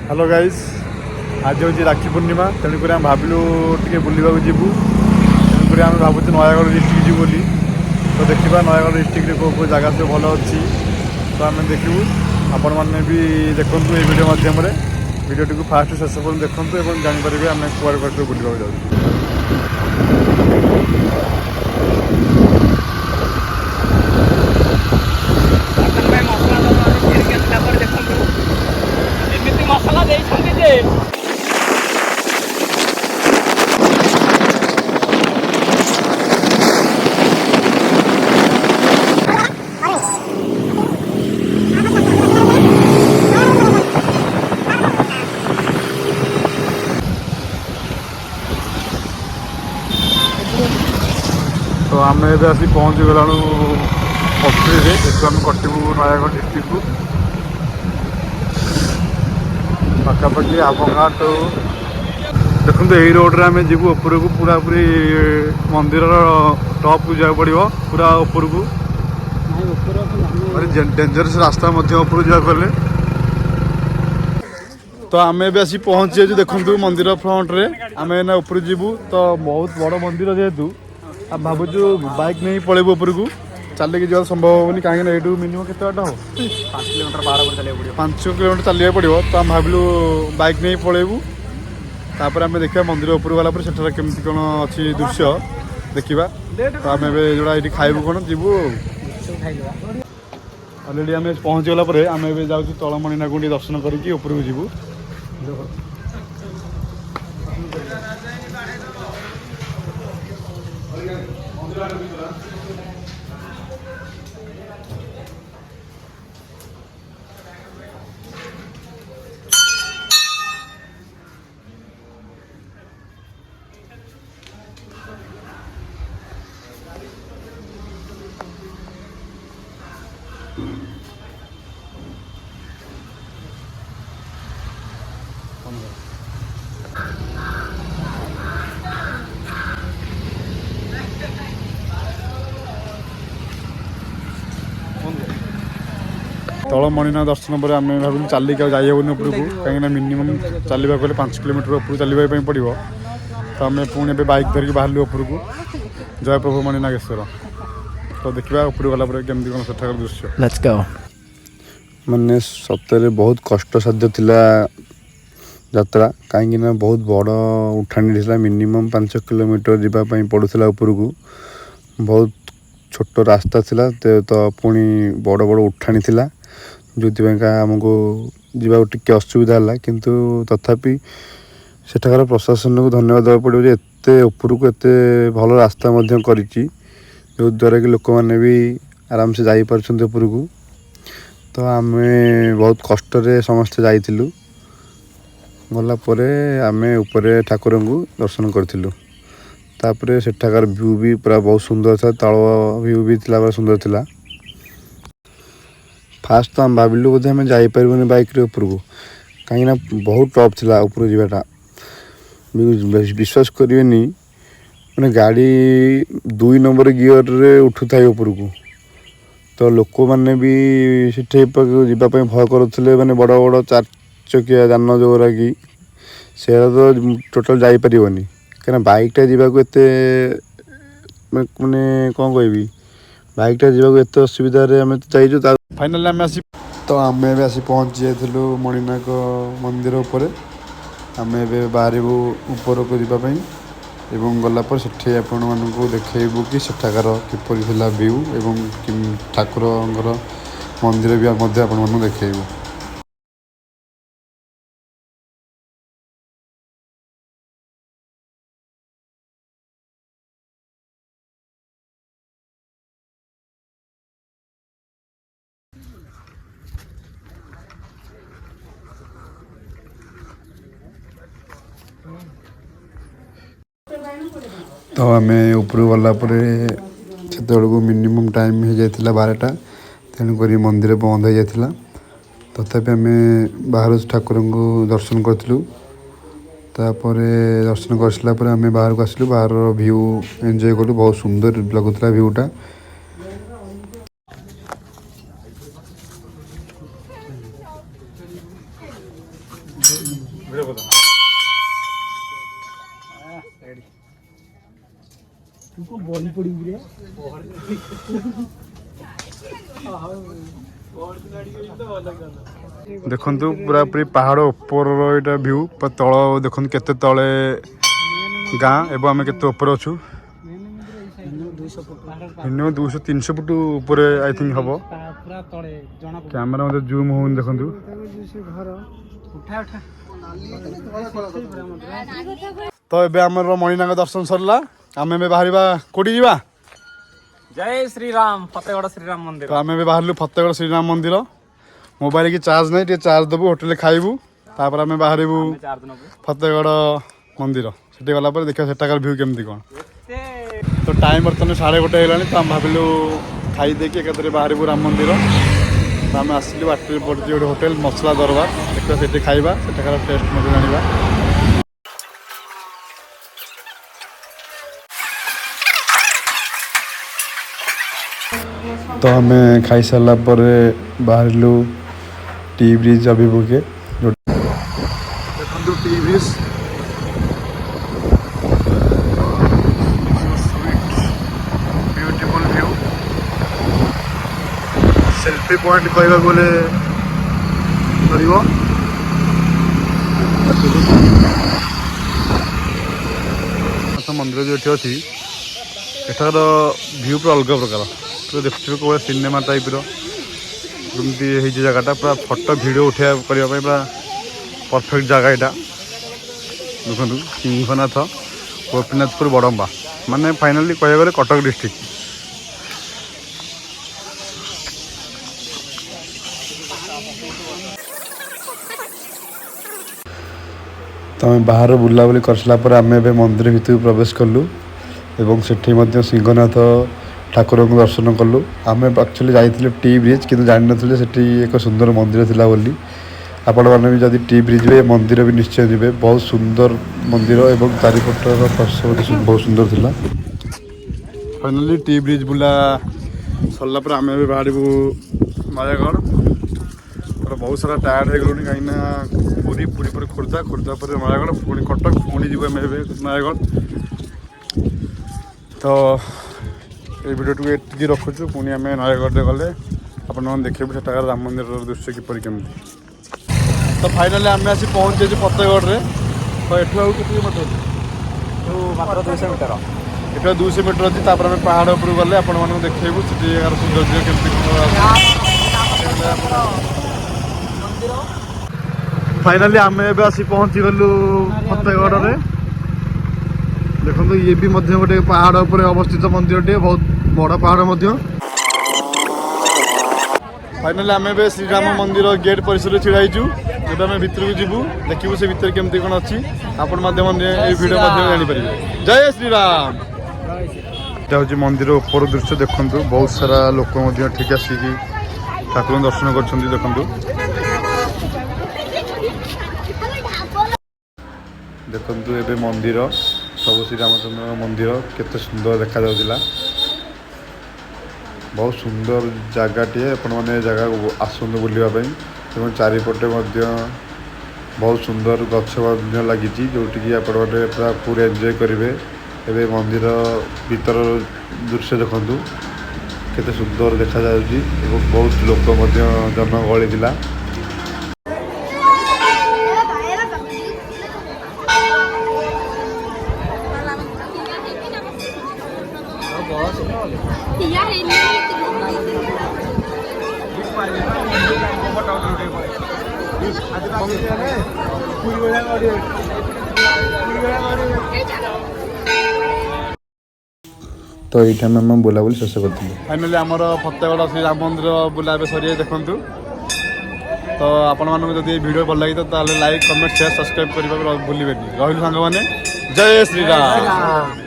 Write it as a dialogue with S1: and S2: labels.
S1: Hello guys, आज हूँ राखी पूर्णिमा। तेणुक आम भाविलु टे बुलवा जीवु। तेणुक आम भावुँ नयगढ़ डिस्ट्रिक्ट जीवु बोली। तो देखा नयगढ़ डिस्ट्रिक्ट कौ कौ जगह सब भल अच्छी तो आम देखू। आपण मैंने भी देखु ये वीडियो मध्यम वीडियो टी फास्ट शेष पर्यटन देखूँ और जापर आम कुआर कुआर सब बुलवा जाऊँ।
S2: मसला ଦେଇଛନ୍ତି ଯେ
S1: तो आम ए आसी पहुँची गलाणु ऑफिस आम कटू नयगढ़ डिस्ट्रिक्ट को पाखापाखि आम गाँ। तो देखो यही रोड्रे आम जीवु ऊपर को पूरा पूरी मंदिर टॉप को जाक पड़ो पूरा ऊपर को। डेंजरस रास्ता ऊपर जाले। तो आम भी आसी पहुँची देखु मंदिर फ्रंट रे आम ना ऊपर जीवु। तो बहुत बड़ मंदिर जेहेतु आ भावुँ बाइक नहीं पलैबू ऊपर को चलिए जावा संभव हेनी कहीं ये मिनिमम के बाट हो 5 किलोमीटर चलिए पड़ो। तो आम भाविलु बाइक नहीं पलैबू तापर आम देखा मंदिर ऊपर गला सेठार केमती कौन अच्छी दृश्य देखा। तो आम जोड़ा ये खाइबू कौन जीवु अलरेडी आम पहुँची गला आम जाऊँ तलमणिना को दर्शन करके ऊपर को जीवु। तलमणिना दर्शन पर आम भाव चलिक जाइबनी उपरको कहीं मिनिमम चलने को 5 किलोमीटर ऊपर चलने पड़ो। तो आम पुणी बाइक धरिकी बाहर ऊपर जय प्रभु मणि नागेश्वर। तो देखा ऊपर गला केमती कौन सेठार दृश्य।
S3: Let's go.
S4: माने सतरे बहुत कष्टसाध्य थिला यात्रा कहीं बहुत बड़ उठाणी था। मिनिमम 5 किलोमीटर जावाई पड़ूला ऊपर को। बहुत छोट रास्ता थिला तो पुणी बड़ बड़ उठाणी थिला जो आमको जावा टिके असुविधा है। किंतु तथापि सेठाकार प्रशासन को धन्यवाद देवा पड़ो एत ऊपर को एत भल रास्ता करिछि जो द्वारा कि लोक मैंने भी आराम से जापर ऊपर को। तो आम बहुत कष्ट समस्ते जाइलु गलापर आम ऊपर ठाकुर को दर्शन करूँ। तापर सेठाकार व्यू भी पूरा बहुत सुंदर था। तल व्यू भी थी सुंदर थिला। फास्ट तो आम भाविलु बोधे आम जापरबनी बाइक रे ऊपर को कहीं बहुत टफ थिला ऊपर जावाटा। विश्वास करेनि मैंने गाड़ी 2 नंबर गियर रे उठू था ऊपर को। तो लोक मैंने भी सीठे जावाई भय करुले मैंने बड़ बड़ 4 चकिया जान जोरा कि से तो टोटाल जापरबनी कहीं बाइकटा जावाक एत मैंने कौन कह बाइकटा जावाक एत असुविधा आम जाइए।
S1: फाइनाली आम आसी तो आम आसी पहुँची जाइलु मणिनाग मंदिर उपर। आम ए बाहर ऊपर को जावाई एवं गलापर सेठी आपण मानू देखु कि सेठाकार किपरि थिला व्यू एवं ठाकुर मंदिर भी आपण देखु। तो आम ऊपर गलापर से मिनिमम टाइम हो जाता 12टा। तेणुक मंदिर बंद हो जाता। तथापि आम बाहर ठाकुर को दर्शन करूँ। तापर दर्शन कर सारापर आम बाहर को आसलु। बाहर व्यू एंजॉय कलु। बहुत सुंदर लगुला व्यूटा। देखु पूरा पूरी पहाड़ ऊपर यहाँ व्यू तल देखु केते तले गाँ एवं आम केते ऊपर अच्छु मिनिमम 200-300 फुट ऊपर आई थिंक हम कैमेरा मतलब जूम हो देखु तो ये आम मणिनाग दर्शन सरला आम बाहर कौटी जा
S2: जय श्री राम फतेगढ़ श्रीराम मंदिर
S1: तो आम बाहर फतेगढ़ श्रीराम मंदिर मोबाइल की चार्ज नहीं टे चार्ज देबू होटेल खाइबू तापर आम बाहर फतेगढ़ मंदिर से गला देखा सेठाकार भ्यू केमती कौन तो टाइम बर्तमान 1:30 तो आम भाविलु खाई देकी एक बाहर राम मंदिर तो आम आसलु बाटर पड़ी गोटे होटेल मसला दरबार देखा से खाइबा सेठाकार टेस्ट मजे जाना।
S4: तो आम खाई सारा पर बाहर टी ब्रिज अभिमुखे
S1: देखो T bridge beautiful view selfie point कहवा गले मंदिर जो ये अच्छी एठार व्यू पूरा अलग प्रकार तो देखुए कौन सिनेमा टाइप रमती जगटा पूरा फटो भिड उठा करने पूरा परफेक्ट जगह यहाँ देखो सिंहनाथ गोपीनाथपुर बड़म्बा माने फाइनाली कह गले कटक डिस्ट्रिक्ट।
S4: तो आम बाहर बुलाबुली कर सारापर आम ए मंदिर भितर प्रवेश कलु एवं सेठी सिंहनाथ ठाकुर को दर्शन कलु आम एक्चुअली जाइए टी ब्रिज कि जान नी एक सुंदर मंदिर थिला बोली आपण मैंने भी जब टी ब्रिज में मंदिर भी निश्चय जी बहुत सुंदर मंदिर एवं चारिपटर फर्श बहुत सुंदर थिला।
S1: फाइनाली टी ब्रिज बुला सरला पर आम बाहर नयागढ़ और बहुत सारा टायर्ड हो गलुनी कहीं पूरी पूरी पर खोर्धा खोर्धा पर नयागढ़ पुणी कटक पुणी जीव नयागढ़ तो ये भिडियो ये रखुचु पुणी आम नयागढ़ गले आपन देखिए सेठाकार राम मंदिर दृश्य किपर केमती। तो फाइनाली आम आसी पहुँच जाइए फतेगढ़ रे तो एठू आउ केते मीटर
S2: मात्र 200 मीटर
S1: एठू 200 मीटर अच्छी तापर आम पहाड़ उपर गले आपण मानक देखेबू सेठार सौंदर्य केमती फाइनाली आम ए आसी पहुँची गलु फतेगढ़ रे देखो ये भी गोटे पहाड़ उपर अवस्थित मंदिर टे बहुत बड़ पहाड़ फाइनाली आम ए श्रीराम मंदिर गेट परिसर छिड़ाईचु जब आम भितर को जीवु देखू से भितर केमती कौन अच्छी आपण भिडियो जापर जय श्रीराम। यहाँ हूँ मंदिर ऊपर दृश्य देखु बहुत सारा लोक ठीक आसिक ठाकुर दर्शन कर देखु
S4: देखु ए मंदिर सब श्रीरामचंद्र मंदिर केते सुंदर देखा जाउतिला बहुत सुंदर जगहटे आपण मैंने जगह आसतु बुलापी एवं चारिपटे बहुत सुंदर गछ लगी जोटि आपण मैंने पूरा पूरा एंजॉय करेंगे एवं मंदिर भीतर दृश्य देखु केते सुंदर देखा जाउची एवं बहुत लोक जनगहली थिला। तो ये आम बुलाबुली शेष कर
S1: फाइनाली आमर फतेगढ़ श्री राम मंदिर बुला सर देखु तो आपण मानक जब वीडियो भल लगी तो लाइक कमेंट शेयर सब्सक्राइब करने भूलें रही सांग मैंने जय श्रीराम।